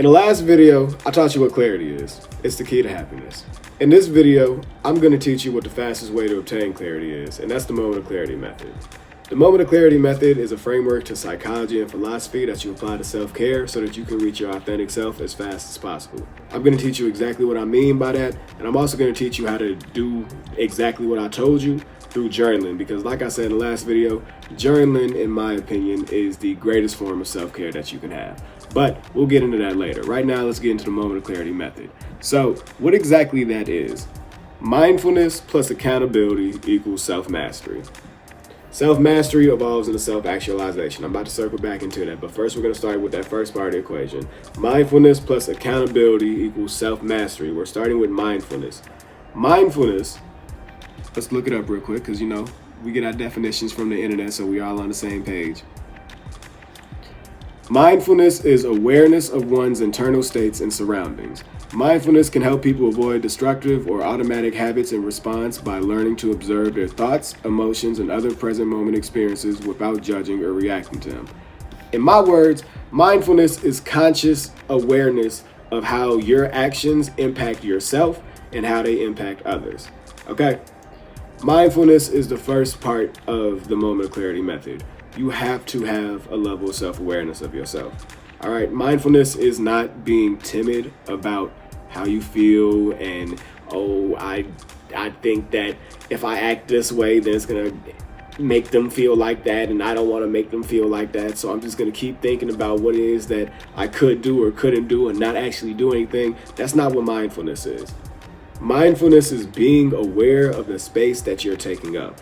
In the last video, I taught you what clarity is. It's the key to happiness. In this video, I'm going to teach you what the fastest way to obtain clarity is, and that's the moment of clarity method. The moment of clarity method is a framework to psychology and philosophy that you apply to self-care so that you can reach your authentic self as fast as possible. I'm going to teach you exactly what I mean by that, and I'm also going to teach you how to do exactly what I told you through journaling, because like I said in the last video, journaling, in my opinion, is the greatest form of self-care that you can have. But we'll get into that later. Right now, let's get into the moment of clarity method. So what exactly that is? Mindfulness plus accountability equals self-mastery. Self-mastery evolves into self-actualization. I'm about to circle back into that, but first we're going to start with that first part of the equation. Mindfulness plus accountability equals self-mastery. We're starting with mindfulness. Mindfulness, let's look it up real quick because, we get our definitions from the internet, so we're all on the same page. Mindfulness is awareness of one's internal states and surroundings. Mindfulness can help people avoid destructive or automatic habits in response by learning to observe their thoughts, emotions, and other present moment experiences without judging or reacting to them. In my words, mindfulness is conscious awareness of how your actions impact yourself and how they impact others. Okay? Mindfulness is the first part of the moment of clarity method. You have to have a level of self-awareness of yourself. All right, mindfulness is not being timid about how you feel and, I think that if I act this way, then it's gonna make them feel like that, and I don't want to make them feel like that, so I'm just gonna keep thinking about what it is that I could do or couldn't do and not actually do anything. That's not what mindfulness is. Mindfulness is being aware of the space that you're taking up.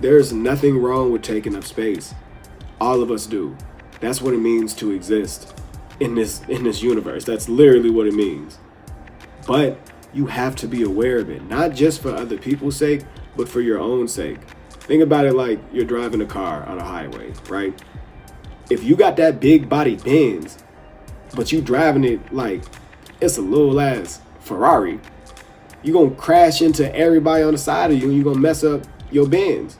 There's nothing wrong with taking up space. All of us do. That's what it means to exist in this universe. That's literally what it means. But you have to be aware of it, not just for other people's sake, but for your own sake. Think about it like you're driving a car on a highway, right? If you got that big body Benz, but you driving it like it's a little ass Ferrari, you're gonna crash into everybody on the side of you and you're gonna mess up your Benz.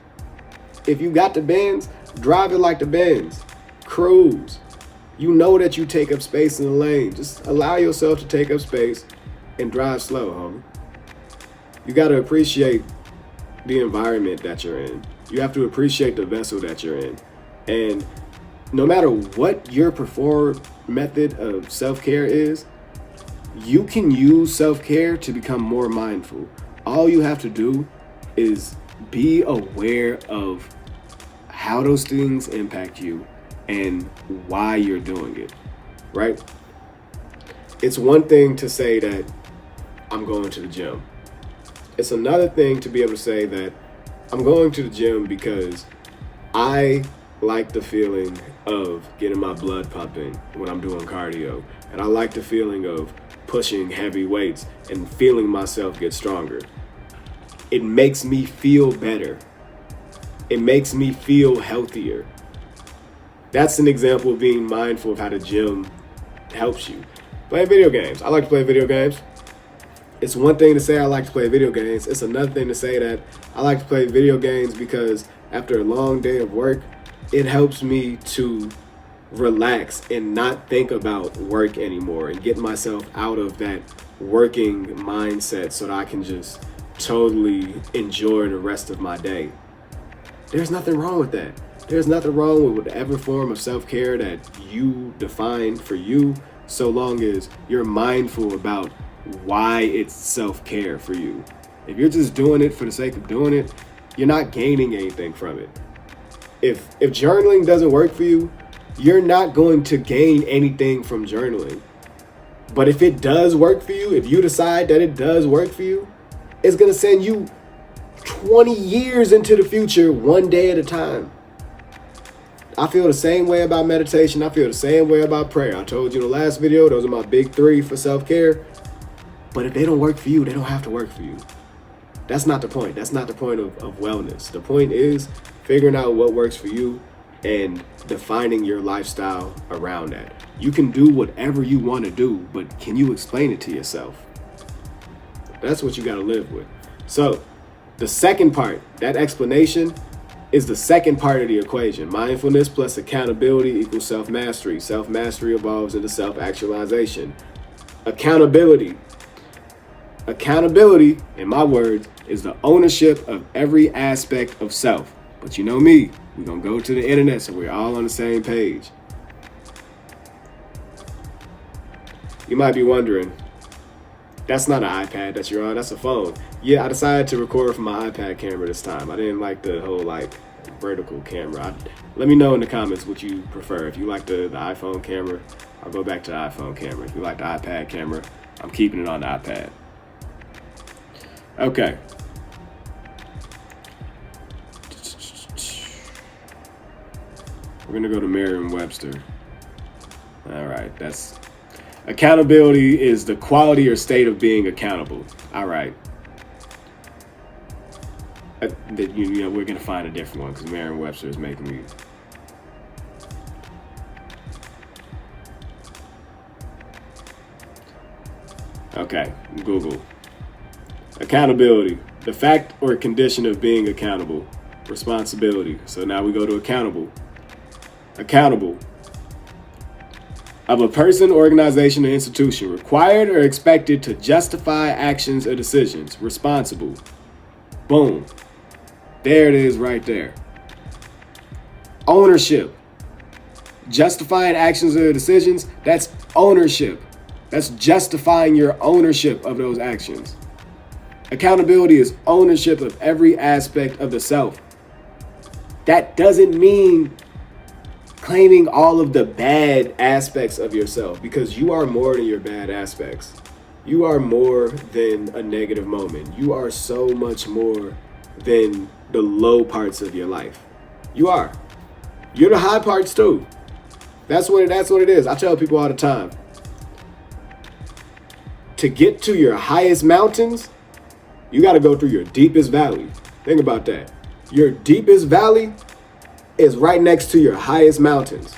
If you got the Benz, drive it like the Benz. Cruise. You know that you take up space in the lane. Just allow yourself to take up space and drive slow, homie. You got to appreciate the environment that you're in. You have to appreciate the vessel that you're in. And no matter what your preferred method of self-care is, you can use self-care to become more mindful. All you have to do is be aware of how those things impact you and why you're doing it, right? It's one thing to say that I'm going to the gym. It's another thing to be able to say that I'm going to the gym because I like the feeling of getting my blood pumping when I'm doing cardio. And I like the feeling of pushing heavy weights and feeling myself get stronger. It makes me feel better. It makes me feel healthier. That's an example of being mindful of how the gym helps you. Playing video games. I like to play video games. It's one thing to say I like to play video games. It's another thing to say that I like to play video games because after a long day of work, it helps me to relax and not think about work anymore and get myself out of that working mindset so that I can just totally enjoy the rest of my day. There's nothing wrong with that. There's nothing wrong with whatever form of self-care that you define for you, so long as you're mindful about why it's self-care for you. If you're just doing it for the sake of doing it, you're not gaining anything from it. If journaling doesn't work for you, you're not going to gain anything from journaling. But if it does work for you, if you decide that it does work for you, it's going to send you 20 years into the future, one day at a time. I feel the same way about meditation. I feel the same way about prayer. I told you in the last video, those are my big three for self-care. But if they don't work for you, they don't have to work for you. That's not the point. That's not the point of wellness. The point is figuring out what works for you and defining your lifestyle around that. You can do whatever you want to do, but can you explain it to yourself? That's what you got to live with. So the second part, that explanation, is the second part of the equation. Mindfulness plus accountability equals self-mastery. Self-mastery evolves into self-actualization. Accountability. Accountability, in my words, is the ownership of every aspect of self. But you know me, we're going to go to the internet so we're all on the same page. You might be wondering, that's not an iPad that you're on, that's a phone. Yeah, I decided to record from my iPad camera this time. I didn't like the whole vertical camera. Let me know in the comments what you prefer. If you like the iPhone camera, I'll go back to the iPhone camera. If you like the iPad camera, I'm keeping it on the iPad. Okay. We're gonna go to Merriam-Webster. All right, that's accountability is the quality or state of being accountable. All right. We're gonna find a different one because Merriam-Webster is making me. Okay, Google. Accountability, the fact or condition of being accountable. Responsibility. So now we go to accountable. Accountable. Of a person, organization, or institution required or expected to justify actions or decisions. Responsible. Boom. There it is right there. Ownership. Justifying actions or decisions, that's ownership. That's justifying your ownership of those actions. Accountability is ownership of every aspect of the self. That doesn't mean claiming all of the bad aspects of yourself, because you are more than your bad aspects. You are more than a negative moment. You are so much more than the low parts of your life. You are. You're the high parts too. That's what it is. I tell people all the time. To get to your highest mountains, you got to go through your deepest valley. Think about that. Your deepest valley is right next to your highest mountains.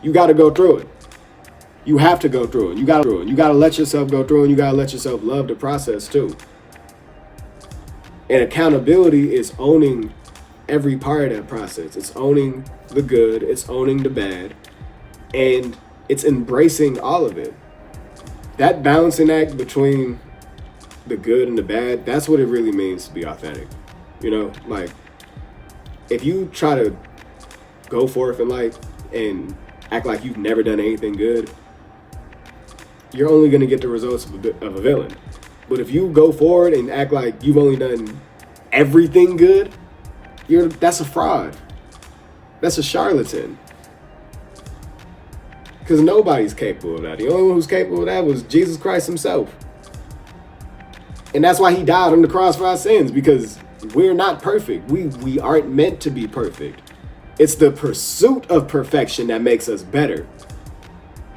You got to go through it. You have to go through it. You got to let yourself go through, and you got to let yourself love the process too. And accountability is owning every part of that process. It's owning the good, it's owning the bad, and it's embracing all of it. That balancing act between the good and the bad, that's what it really means to be authentic. You know, like, if you try to go forth in life and act like you've never done anything good, you're only going to get the results of a villain. But if you go forward and act like you've only done everything good, that's a fraud. That's a charlatan. Because nobody's capable of that. The only one who's capable of that was Jesus Christ himself. And that's why he died on the cross for our sins, because we're not perfect. We aren't meant to be perfect. It's the pursuit of perfection that makes us better.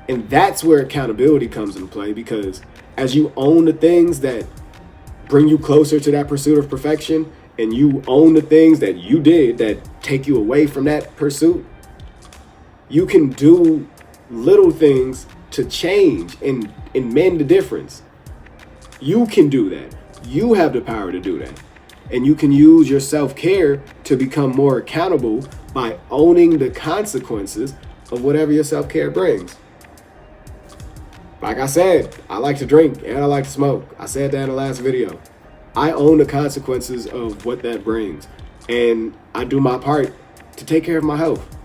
And that's where accountability comes into play, because as you own the things that bring you closer to that pursuit of perfection, and you own the things that you did that take you away from that pursuit, you can do little things to change and mend the difference. You can do that. You have the power to do that. And you can use your self-care to become more accountable by owning the consequences of whatever your self-care brings. Like I said, I like to drink and I like to smoke. I said that in the last video. I own the consequences of what that brings. And I do my part to take care of my health.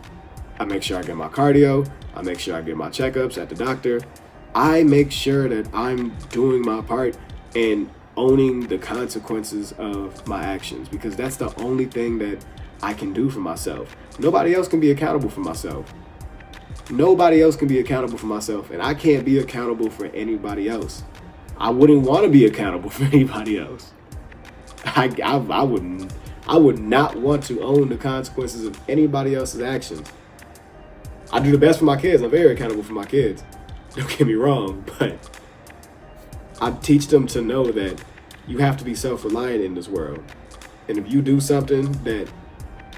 I make sure I get my cardio. I make sure I get my checkups at the doctor. I make sure that I'm doing my part and owning the consequences of my actions, because that's the only thing that I can do for myself. Nobody else can be accountable for myself. Nobody else can be accountable for myself, and I can't be accountable for anybody else. I wouldn't want to be accountable for anybody else. I would not want to own the consequences of anybody else's actions. I do the best for my kids. I'm very accountable for my kids. Don't get me wrong, but I teach them to know that you have to be self-reliant in this world. And if you do something that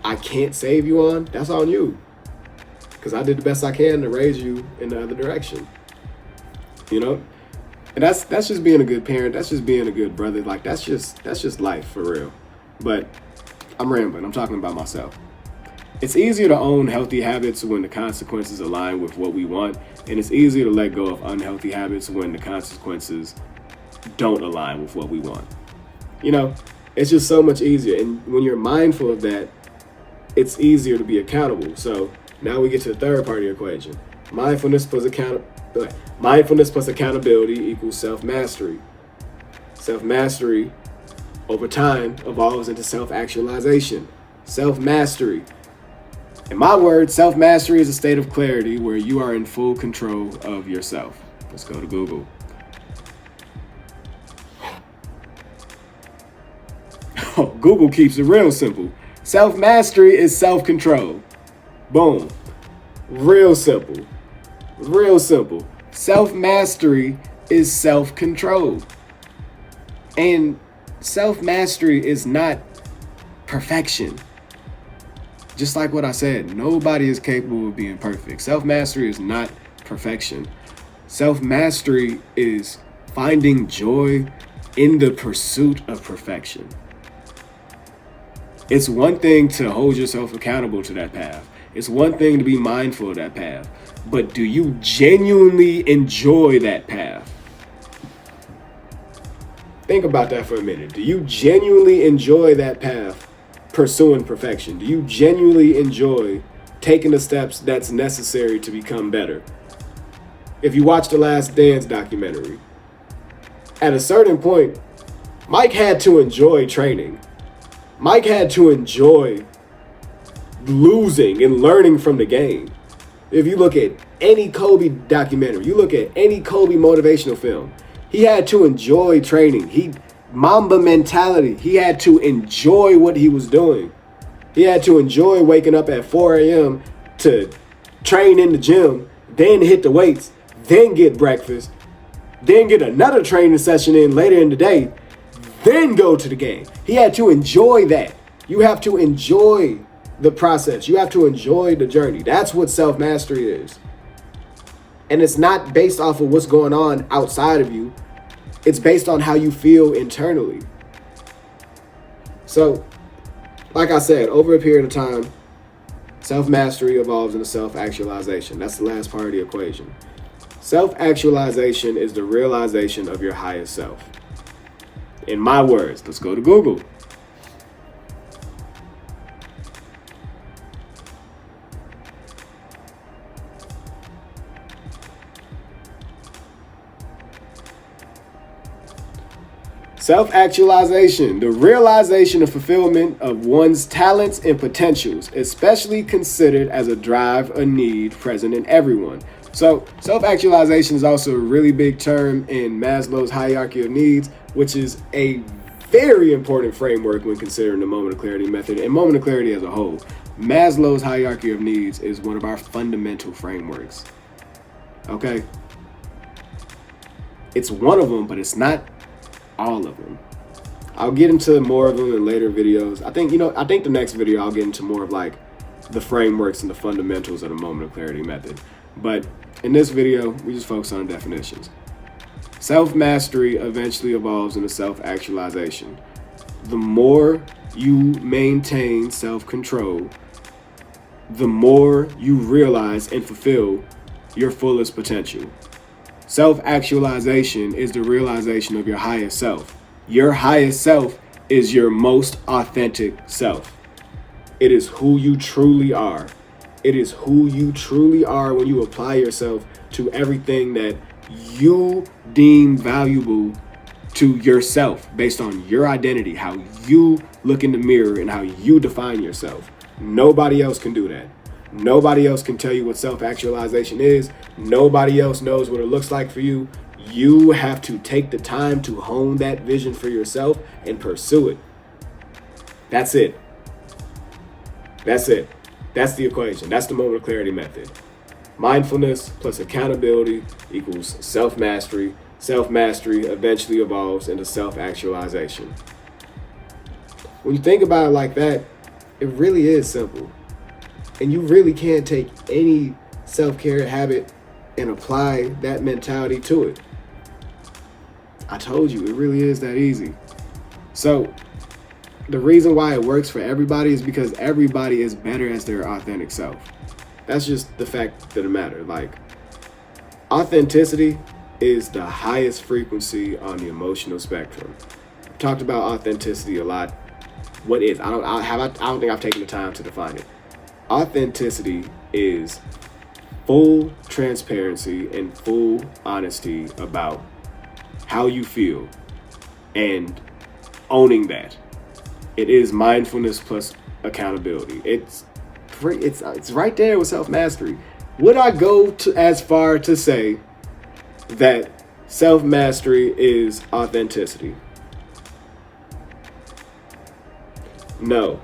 I can't save you on, that's on you. Because I did the best I can to raise you in the other direction. You know? And that's just being a good parent. That's just being a good brother. Like, that's just life for real. But I'm rambling. I'm talking about myself. It's easier to own healthy habits when the consequences align with what we want, and it's easier to let go of unhealthy habits when the consequences don't align with what we want. You know, it's just so much easier. And when you're mindful of that, it's easier to be accountable. So now we get to the third part of the equation. Mindfulness plus accountability equals self-mastery. Self-mastery over time evolves into self-actualization. Self-mastery. In my words, self-mastery is a state of clarity where you are in full control of yourself. Let's go to Google. Oh, Google keeps it real simple. Self-mastery is self-control. Boom. Real simple. Real simple. Self-mastery is self-control. And self-mastery is not perfection. Just like what I said, nobody is capable of being perfect. Self-mastery is not perfection. Self-mastery is finding joy in the pursuit of perfection. It's one thing to hold yourself accountable to that path. It's one thing to be mindful of that path. But do you genuinely enjoy that path? Think about that for a minute. Do you genuinely enjoy that path? Pursuing perfection? Do you genuinely enjoy taking the steps that's necessary to become better? If you watch the Last Dance documentary, at a certain point, Mike had to enjoy training. Mike had to enjoy losing and learning from the game. If you look at any Kobe documentary, you look at any Kobe motivational film, he had to enjoy training. Mamba mentality. He had to enjoy what he was doing. He had to enjoy waking up at 4 a.m. to train in the gym, then hit the weights, then get breakfast, then get another training session in later in the day, then go to the game. He had to enjoy that. You have to enjoy the process. You have to enjoy the journey. That's what self-mastery is. And it's not based off of what's going on outside of you. It's based on how you feel internally. So, like I said, over a period of time, self-mastery evolves into self-actualization. That's the last part of the equation. Self-actualization is the realization of your highest self. In my words, let's go to Google. Self-actualization, the realization of fulfillment of one's talents and potentials, especially considered as a drive or need present in everyone. So, self-actualization is also a really big term in Maslow's hierarchy of needs, which is a very important framework when considering the moment of clarity method and moment of clarity as a whole. Maslow's hierarchy of needs is one of our fundamental frameworks. Okay? It's one of them, but it's not all of them. I'll get into more of them in later videos. I think the next video I'll get into more of like the frameworks and the fundamentals of the moment of clarity method. But in this video, we just focus on definitions. Self-mastery eventually evolves into self-actualization. The more you maintain self-control, the more you realize and fulfill your fullest potential. Self-actualization is the realization of your highest self. Your highest self is your most authentic self. It is who you truly are. It is who you truly are when you apply yourself to everything that you deem valuable to yourself based on your identity, how you look in the mirror and how you define yourself. Nobody else can do that. Nobody else can tell you what self-actualization is. Nobody else knows what it looks like for you. You have to take the time to hone that vision for yourself and pursue it. That's it. That's it. That's the equation. That's the moment of clarity method. Mindfulness plus accountability equals self-mastery. Self-mastery eventually evolves into self-actualization. When you think about it like that, it really is simple. And you really can take any self-care habit and apply that mentality to it. I told you, it really is that easy. So, the reason why it works for everybody is because everybody is better as their authentic self. That's just the fact of the matter. Like, authenticity is the highest frequency on the emotional spectrum. I've talked about authenticity a lot. What is? I don't think I've taken the time to define it. Authenticity is full transparency and full honesty about how you feel and owning that. It is mindfulness plus accountability. It's right there with self-mastery. Would I go as far to say that self-mastery is authenticity? No,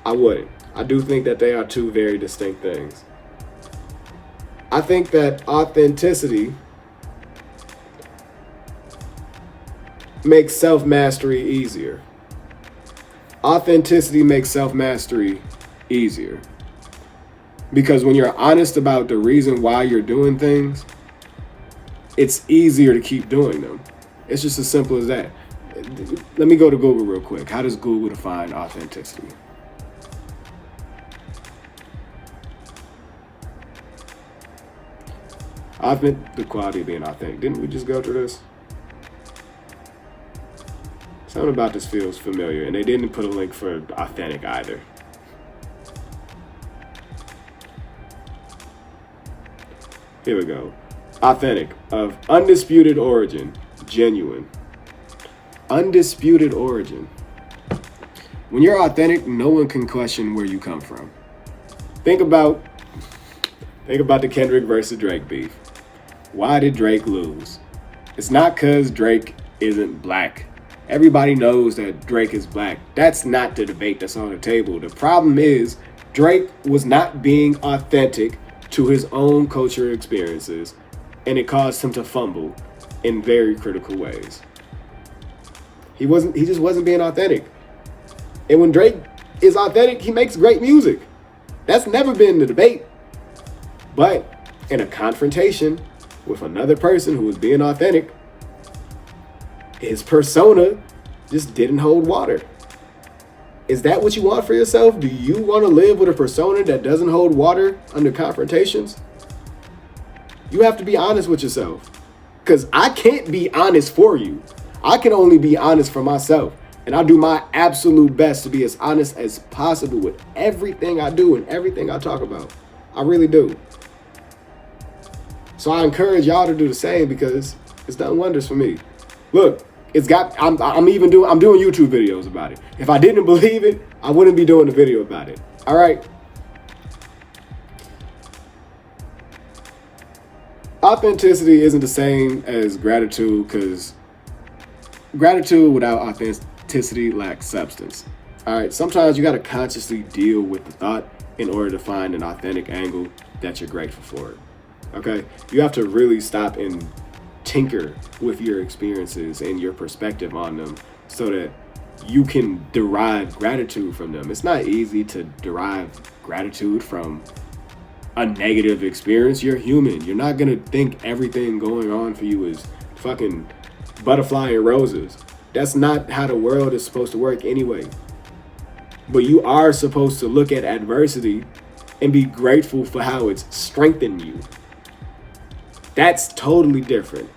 I wouldn't. I do think that they are two very distinct things. I think that authenticity makes self-mastery easier. Authenticity makes self-mastery easier. Because when you're honest about the reason why you're doing things, it's easier to keep doing them. It's just as simple as that. Let me go to Google real quick. How does Google define authenticity? The quality of being authentic. Didn't we just go through this? Something about this feels familiar, and they didn't put a link for authentic either. Here we go. Authentic, of undisputed origin, genuine. Undisputed origin. When you're authentic, no one can question where you come from. Think about the Kendrick versus Drake beef. Why did Drake lose? It's not because Drake isn't black. Everybody knows that Drake is black. That's not the debate that's on the table. The problem is Drake was not being authentic to his own culture experiences, and it caused him to fumble in very critical ways. He just wasn't being authentic. And when Drake is authentic, he makes great music. That's never been the debate. But in a confrontation with another person who was being authentic, his persona just didn't hold water. Is that what you want for yourself? Do you want to live with a persona that doesn't hold water under confrontations? You have to be honest with yourself. Because I can't be honest for you. I can only be honest for myself. And I'll do my absolute best to be as honest as possible with everything I do and everything I talk about. I really do. So I encourage y'all to do the same because it's done wonders for me. Look, I'm doing YouTube videos about it. If I didn't believe it, I wouldn't be doing a video about it. All right. Authenticity isn't the same as gratitude because gratitude without authenticity lacks substance. All right. Sometimes you got to consciously deal with the thought in order to find an authentic angle that you're grateful for it. Okay. You have to really stop and tinker with your experiences and your perspective on them so that you can derive gratitude from them. It's not easy to derive gratitude from a negative experience. You're human. You're not gonna think everything going on for you is fucking butterfly and roses. That's not how the world is supposed to work anyway. But you are supposed to look at adversity and be grateful for how it's strengthened you. That's totally different.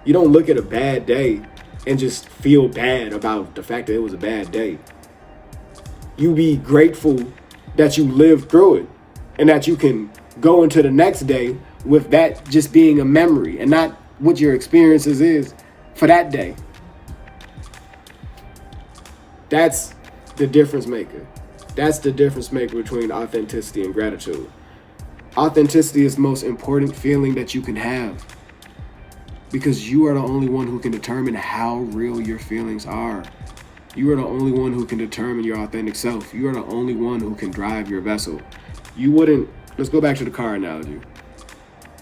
You don't look at a bad day and just feel bad about the fact that it was a bad day. You be grateful that you lived through it and that you can go into the next day with that just being a memory and not what your experiences is for that day. That's the difference maker. That's the difference maker between authenticity and gratitude. Authenticity is the most important feeling that you can have because you are the only one who can determine how real your feelings are. You are the only one who can determine your authentic self. You are the only one who can drive your vessel. Let's go back to the car analogy.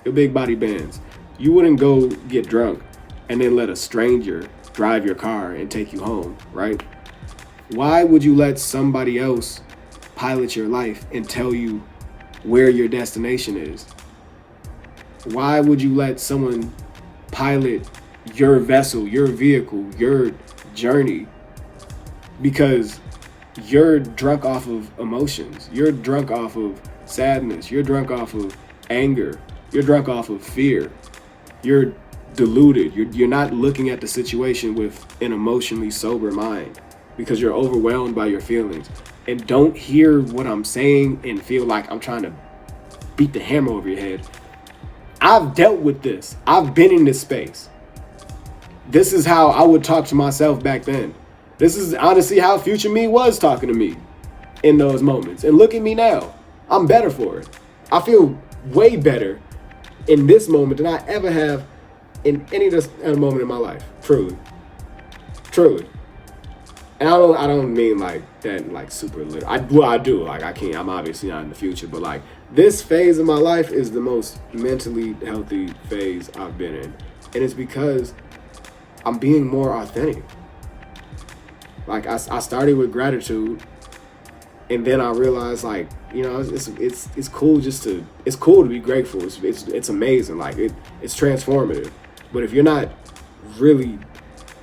Your big body Benz. You wouldn't go get drunk and then let a stranger drive your car and take you home, right? Why would you let somebody else pilot your life and tell you where your destination is? Why would you let someone pilot your vessel, your vehicle, your journey because you're drunk off of emotions. You're drunk off of sadness. You're drunk off of anger. You're drunk off of fear. You're deluded. You're not looking at the situation with an emotionally sober mind because you're overwhelmed by your feelings. And don't hear what I'm saying and feel like I'm trying to beat the hammer over your head. I've dealt with this. I've been in this space. This is how I would talk to myself back then. This is honestly how future me was talking to me in those moments. And look at me now. I'm better for it. I feel way better in this moment than I ever have in any other moment in my life. Truly. Truly. And I don't mean like that, like super literal. I do. Like I'm obviously not in the future, but like this phase of my life is the most mentally healthy phase I've been in. And it's because I'm being more authentic. Like I started with gratitude, and then I realized, like, you know, it's cool it's cool to be grateful. It's amazing. Like it's transformative. But if you're not really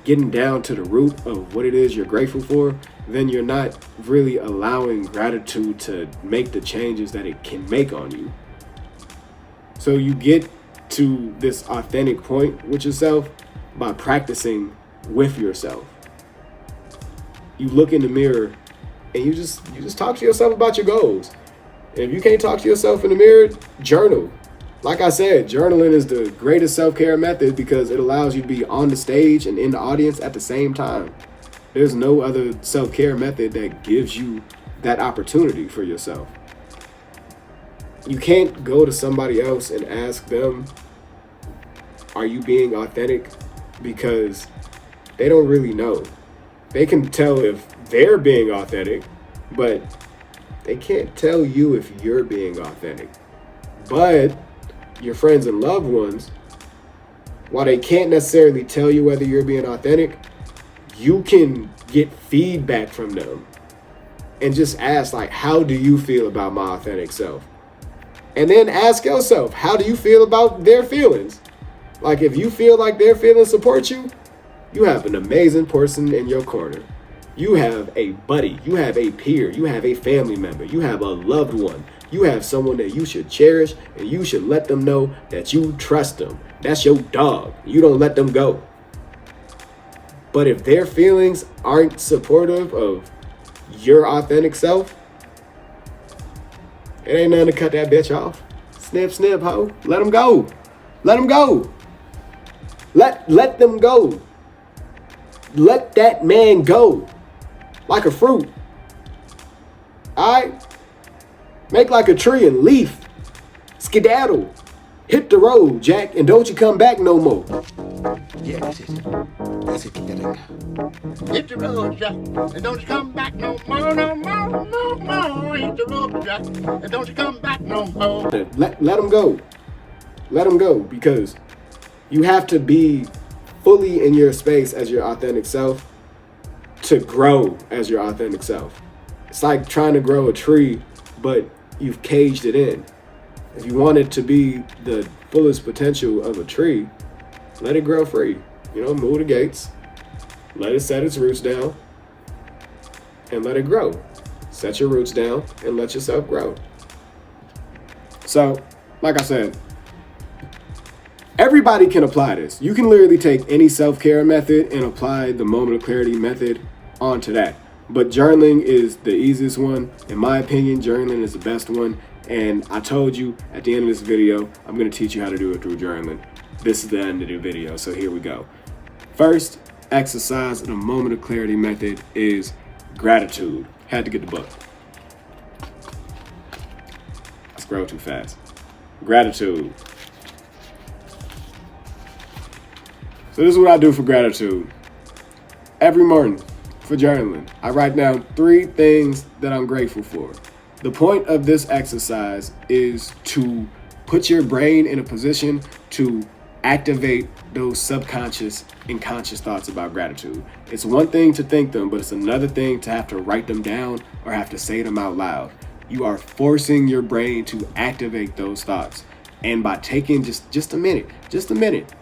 getting down to the root of what it is you're grateful for, then you're not really allowing gratitude to make the changes that it can make on you. So you get to this authentic point with yourself by practicing with yourself. You look in the mirror and you just talk to yourself about your goals. And if you can't talk to yourself in the mirror, journal. Like I said, journaling is the greatest self-care method because it allows you to be on the stage and in the audience at the same time. There's no other self-care method that gives you that opportunity for yourself. You can't go to somebody else and ask them, are you being authentic? Because they don't really know. They can tell if they're being authentic, but they can't tell you if you're being authentic. But your friends and loved ones, while they can't necessarily tell you whether you're being authentic, you can get feedback from them and just ask, like, how do you feel about my authentic self? And then ask yourself, how do you feel about their feelings? Like, if you feel like their feelings support you, you have an amazing person in your corner. You have a buddy, you have a peer, you have a family member, you have a loved one. You have someone that you should cherish, and you should let them know that you trust them. That's your dog. You don't let them go. But if their feelings aren't supportive of your authentic self, it ain't nothing to cut that bitch off. Snip, snip, ho. Let them go. Let them go. Let them go. Let that man go. Like a fruit. All right? Make like a tree and leaf. Skedaddle. Hit the road, Jack, and don't you come back no more. Yeah, that's it. That's it. Let it go. Hit the road, Jack, and don't you come back no more, no more, no more. Hit the road, Jack, and don't you come back no more. Let them go. Let them go, because you have to be fully in your space as your authentic self to grow as your authentic self. It's like trying to grow a tree, but you've caged it in. If you want it to be the fullest potential of a tree, let it grow free. You know, move the gates, let it set its roots down, and let it grow. Set your roots down and let yourself grow. So, like I said, everybody can apply this. You can literally take any self-care method and apply the moment of clarity method onto that. But journaling is the easiest one. In my opinion, journaling is the best one. And I told you at the end of this video, I'm going to teach you how to do it through journaling. This is the end of the video, so here we go. First exercise in the moment of clarity method is gratitude. Had to get the book. I scrolled too fast. Gratitude. So this is what I do for gratitude. Every morning for journaling, I write down 3 things that I'm grateful for. The point of this exercise is to put your brain in a position to activate those subconscious and conscious thoughts about gratitude. It's one thing to think them, but it's another thing to have to write them down or have to say them out loud. You are forcing your brain to activate those thoughts. And by taking just a minute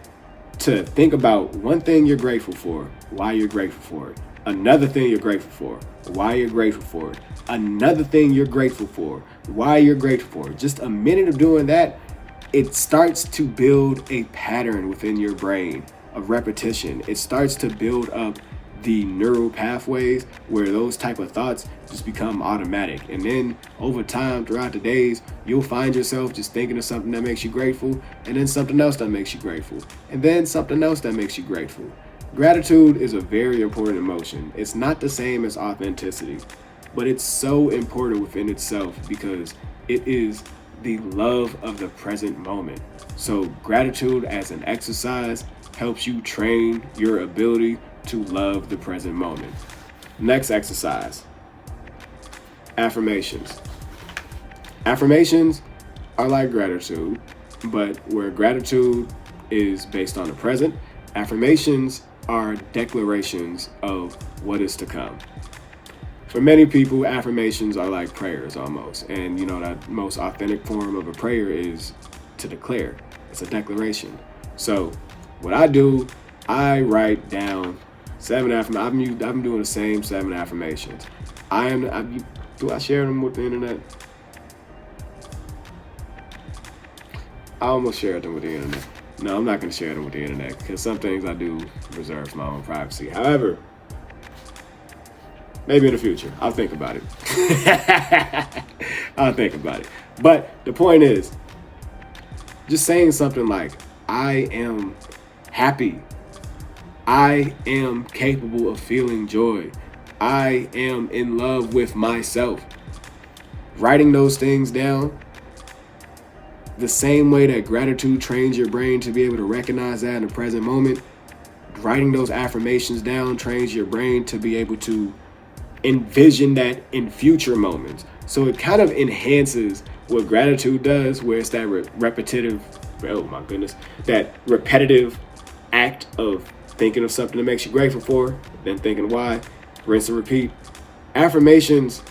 to think about one thing you're grateful for, why you're grateful for it. Another thing you're grateful for, why you're grateful for it. Another thing you're grateful for, why you're grateful for it. Just a minute of doing that, it starts to build a pattern within your brain of repetition. It starts to build up the neural pathways where those type of thoughts just become automatic. And then over time, throughout the days, you'll find yourself just thinking of something that makes you grateful, and then something else that makes you grateful, and then something else that makes you grateful. Gratitude is a very important emotion. It's not the same as authenticity, but it's so important within itself because it is the love of the present moment. So gratitude as an exercise helps you train your ability to love the present moment. Next exercise, affirmations. Affirmations are like gratitude, but where gratitude is based on the present, affirmations are declarations of what is to come. For many people, affirmations are like prayers almost. And you know, that most authentic form of a prayer is to declare. It's a declaration. So what I do, I write down 7 affirmations. I've been doing the same 7 affirmations. Do I share them with the internet? I almost shared them with the internet. No, I'm not going to share them with the internet because some things I do reserve for my own privacy. However, maybe in the future, I'll think about it. I'll think about it. But the point is, just saying something like, I am happy. I am capable of feeling joy. I am in love with myself. Writing those things down, the same way that gratitude trains your brain to be able to recognize that in the present moment, writing those affirmations down trains your brain to be able to envision that in future moments. So it kind of enhances what gratitude does, where it's that repetitive, oh my goodness, that repetitive act of thinking of something that makes you grateful for, then thinking why, rinse and repeat. Affirmations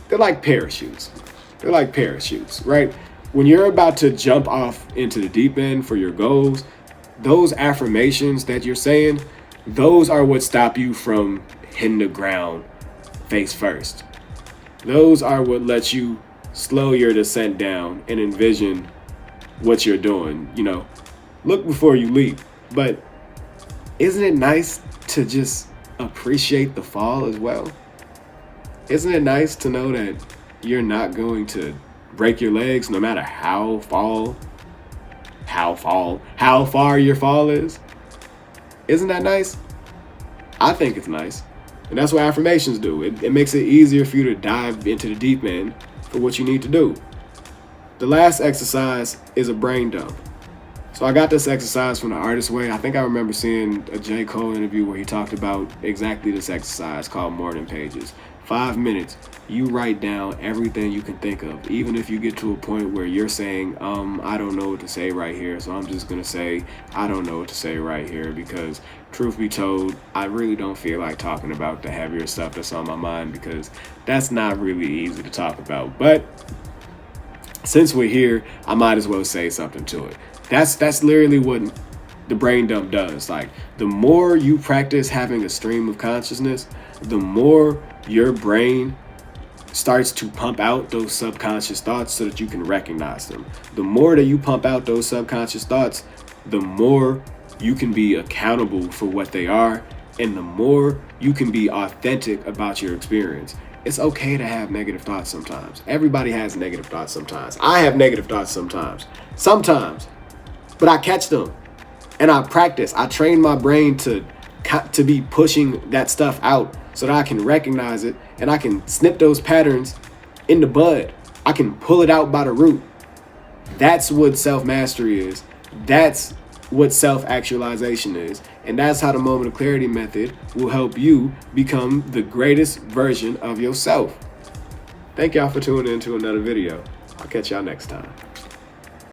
they're like parachutes. They're like parachutes, right? When you're about to jump off into the deep end for your goals, those affirmations that you're saying, those are what stop you from hitting the ground face first. Those are what lets you slow your descent down and envision what you're doing. You know, look before you leap. But isn't it nice to just appreciate the fall as well? Isn't it nice to know that you're not going to break your legs no matter how far your fall is? Isn't that nice? I think it's nice. And that's what affirmations do. It makes it easier for you to dive into the deep end for what you need to do. The last exercise is a brain dump. So I got this exercise from The Artist's Way. I think I remember seeing a J. Cole interview where he talked about exactly this exercise called Morning Pages. 5 minutes, you write down everything you can think of, even if you get to a point where you're saying, I don't know what to say right here, so I'm just gonna say, I don't know what to say right here, because truth be told, I really don't feel like talking about the heavier stuff that's on my mind, because that's not really easy to talk about. But since we're here, I might as well say something to it. That's literally what the brain dump does. Like, the more you practice having a stream of consciousness, the more your brain starts to pump out those subconscious thoughts so that you can recognize them. The more that you pump out those subconscious thoughts, the more you can be accountable for what they are, and the more you can be authentic about your experience. It's okay to have negative thoughts sometimes. Everybody has negative thoughts sometimes. I have negative thoughts sometimes, but I catch them and I practice. I train my brain to be pushing that stuff out so that I can recognize it and I can snip those patterns in the bud. I can pull it out by the root. That's what self-mastery is. That's what self-actualization is. And that's how the moment of clarity method will help you become the greatest version of yourself. Thank y'all for tuning in to another video. I'll catch y'all next time.